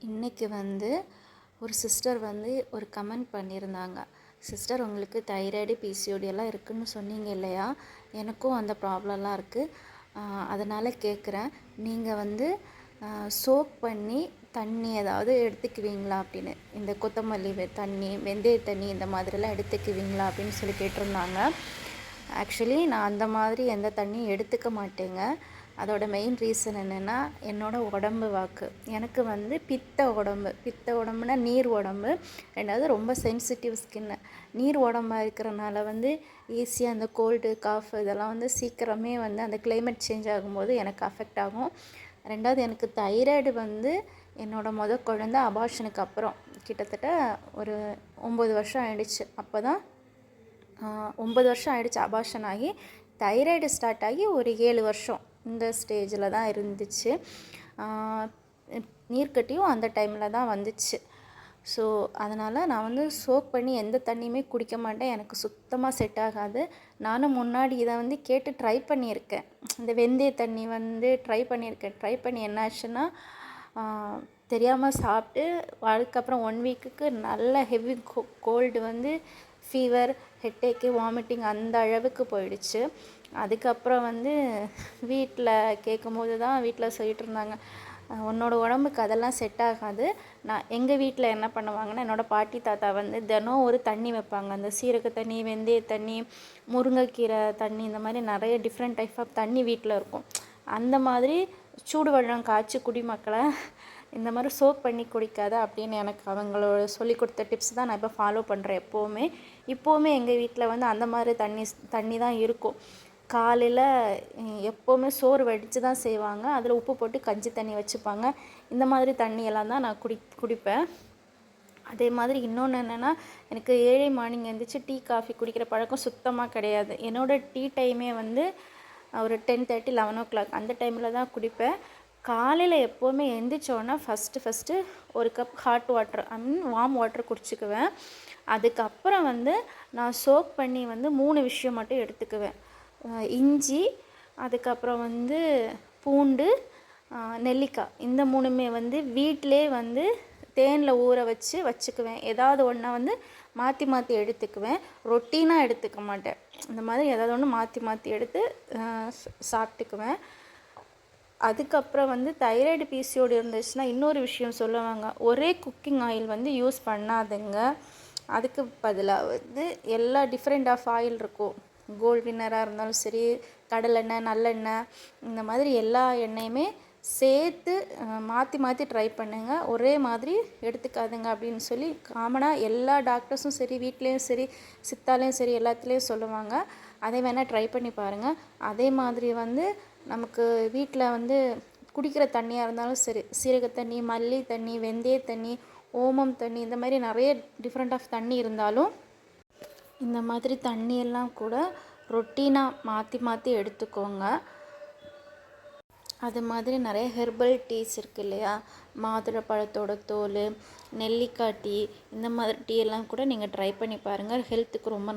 இன்றைக்கி ஒரு சிஸ்டர் ஒரு கமெண்ட் பண்ணியிருந்தாங்க. சிஸ்டர், உங்களுக்கு தைராய்டு பிசிஓடி எல்லாம் இருக்குதுன்னு சொன்னீங்க இல்லையா? எனக்கும் அந்த ப்ராப்ளம்லாம் இருக்குது. அதனால் கேட்குறேன், நீங்கள் சோக் பண்ணி தண்ணி ஏதாவது எடுத்துக்குவீங்களா அப்படின்னு. இந்த கொத்தமல்லி தண்ணி, வெந்தய தண்ணி இந்த மாதிரிலாம் எடுத்துக்குவீங்களா அப்படின்னு சொல்லி கேட்டிருந்தாங்க. ஆக்சுவலி நான் அந்த மாதிரி எந்த தண்ணியும் எடுத்துக்க மாட்டேங்க. அதோட மெயின் ரீசன் என்னென்னா, என்னோடய உடம்பு வாக்கு. எனக்கு பித்த உடம்புனா நீர் உடம்பு. ரெண்டாவது ரொம்ப சென்சிட்டிவ் ஸ்கின்னு. நீர் உடம்பாக இருக்கிறனால ஈஸியாக அந்த கோல்டு, காஃப் இதெல்லாம் சீக்கிரமே அந்த கிளைமேட் சேஞ்ச் ஆகும்போது எனக்கு அஃபெக்ட் ஆகும். ரெண்டாவது, எனக்கு தைராய்டு என்னோடய குழந்தை அபார்ஷனுக்கு அப்புறம் கிட்டத்தட்ட ஒரு 9 வருஷம் ஆயிடுச்சு. அப்போ தான் 9 வருஷம் ஆயிடுச்சு அபார்ஷன் ஆகி. தைராய்டு ஸ்டார்ட் ஆகி ஒரு 7 வருஷம் இந்த ஸ்டேஜில் தான் இருந்துச்சு. நீர்க்கட்டியும் அந்த டைமில் தான் வந்துச்சு. ஸோ அதனால் நான் சோக் பண்ணி எந்த தண்ணியுமே குடிக்க மாட்டேன். எனக்கு சுத்தமாக செட் ஆகாது. நானும் முன்னாடி இதை கேட்டு ட்ரை பண்ணியிருக்கேன். இந்த வெந்தய தண்ணி ட்ரை பண்ணியிருக்கேன். ட்ரை பண்ணி என்னாச்சுன்னா, தெரியாமல் சாப்பிட்டு அதுக்கப்புறம் 1 வீக்குக்கு நல்ல ஹெவி கோல்டு ஃபீவர், ஹெட்டேக்கு, வாமிட்டிங் அந்த அளவுக்கு போயிடுச்சு. அதுக்கப்புறம் வீட்டில் கேட்கும்போது தான் வீட்டில் சொல்லிட்டு இருந்தாங்க, உன்னோட உடம்புக்கு அதெல்லாம் செட் ஆகாது. நான் எங்கள் வீட்டில் என்ன பண்ணுவாங்கன்னா, என்னோடய பாட்டி தாத்தா தினம் ஒரு தண்ணி வைப்பாங்க. அந்த சீரக தண்ணி, வெந்தய தண்ணி, முருங்கைக்கீரை தண்ணி, இந்த மாதிரி நிறைய டிஃப்ரெண்ட் டைப் ஆஃப் தண்ணி வீட்டில் இருக்கும். அந்த மாதிரி சூடு வெள்ளம் காய்ச்சி குடிமக்களை இந்த மாதிரி சோக் பண்ணி குடிக்காத அப்படின்னு எனக்கு அவங்களோட சொல்லி கொடுத்த டிப்ஸ் தான் நான் இப்போ ஃபாலோ பண்ணுறேன். இப்போவுமே எங்கள் வீட்டில் அந்த மாதிரி தண்ணி தான் இருக்கும். காலையில் எப்போவுமே சோறு வடித்து தான் செய்வாங்க. அதில் உப்பு போட்டு கஞ்சி தண்ணி வச்சுப்பாங்க. இந்த மாதிரி தண்ணியெல்லாம் தான் நான் குடிப்பேன். அதே மாதிரி இன்னொன்று என்னென்னா, எனக்கு ஏழை மார்னிங் எழுந்திரிச்சு டீ காஃபி குடிக்கிற பழக்கம் சுத்தமாக கிடையாது. என்னோடய டீ டைமே ஒரு 10:30, 11 o'clock அந்த டைமில் தான் குடிப்பேன். காலையில் எப்போவுமே எழுந்திரிச்சோன்னா ஃபஸ்ட்டு ஒரு cup hot water, warm water குடிச்சிக்குவேன். அதுக்கப்புறம் நான் சோக் பண்ணி 3 விஷயம் மட்டும் எடுத்துக்குவேன். இஞ்சி, அதுக்கப்புறம் பூண்டு, நெல்லிக்காய். இந்த 3மே வீட்டிலே தேனில் ஊற வச்சுக்குவேன். ஏதாவது ஒன்றை மாற்றி எடுத்துக்குவேன். ரொட்டீனாக எடுத்துக்க மாட்டேன். இந்த மாதிரி ஏதாவது ஒன்று மாற்றி எடுத்து சாப்பிட்டுக்குவேன். அதுக்கப்புறம் தைராய்டு பிசிஓடி இருந்துச்சுன்னா இன்னொரு விஷயம் சொல்லுவாங்க, ஒரே குக்கிங் ஆயில் யூஸ் பண்ணாதுங்க. அதுக்கு பதிலாக எல்லா டிஃப்ரெண்ட் ஆஃப் ஆயில் இருக்கும். கோல்ட் வின்னராக இருந்தாலும் சரி, கடலெண்ணெய், நல்லெண்ணெய், இந்த மாதிரி எல்லா எண்ணெயுமே சேர்த்து மாற்றி ட்ரை பண்ணுங்கள். ஒரே மாதிரி எடுத்துக்காதுங்க அப்படின்னு சொல்லி காமனாக எல்லா டாக்டர்ஸும் சரி, வீட்லேயும் சரி, சித்தாலையும் சரி, எல்லாத்துலேயும் சொல்லுவாங்க. அதை வேணால் ட்ரை பண்ணி பாருங்கள். அதே மாதிரி நமக்கு வீட்டில் குடிக்கிற தண்ணியாக இருந்தாலும் சரி, சீரக தண்ணி, மல்லி தண்ணி, வெந்தய தண்ணி, ஓமம் தண்ணி, இந்த மாதிரி நிறைய டிஃப்ரெண்ட் ஆஃப் தண்ணி இருந்தாலும் இந்த மாதிரி தண்ணியெல்லாம் கூட ரொட்டீனாக மாற்றி எடுத்துக்கோங்க. அது மாதிரி நிறைய ஹெர்பல் டீஸ் இருக்குது இல்லையா? மாதுளை பழத்தோட தோல், நெல்லிக்காய் டீ, இந்த மாதிரி டீ எல்லாம் கூட நீங்கள் ட்ரை பண்ணி பாருங்கள். ஹெல்த்துக்கு ரொம்ப